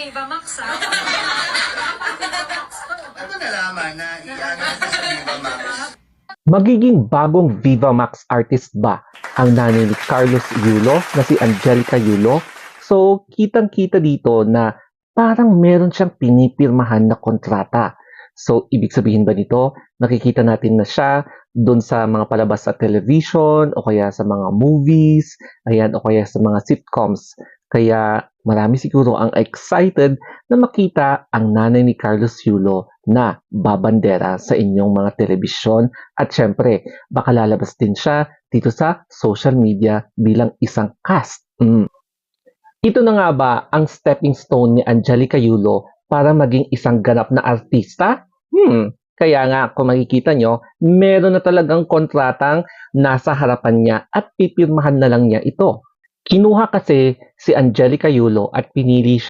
Viva Max, ha? Viva Max to. Ano nalaman na i-ano ito sa Viva Max? Magiging bagong Viva Max artist ba ang nanay ni Carlos Yulo na si Angelica Yulo? So, kitang-kita dito na parang meron siyang pinipirmahan na kontrata. So, ibig sabihin ba nito, nakikita natin na siya doon sa mga palabas sa television o kaya sa mga movies, ayan, o kaya sa mga sitcoms. Kaya marami siguro ang excited na makita ang nanay ni Carlos Yulo na babandera sa inyong mga telebisyon at syempre baka lalabas din siya dito sa social media bilang isang cast. Ito na nga ba ang stepping stone ni Angelica Yulo para maging isang ganap na artista? Kaya nga kung makikita nyo, meron na talagang kontratang nasa harapan niya at pipirmahan na lang niya ito. Kinuha kasi si Angelica Yulo at pinili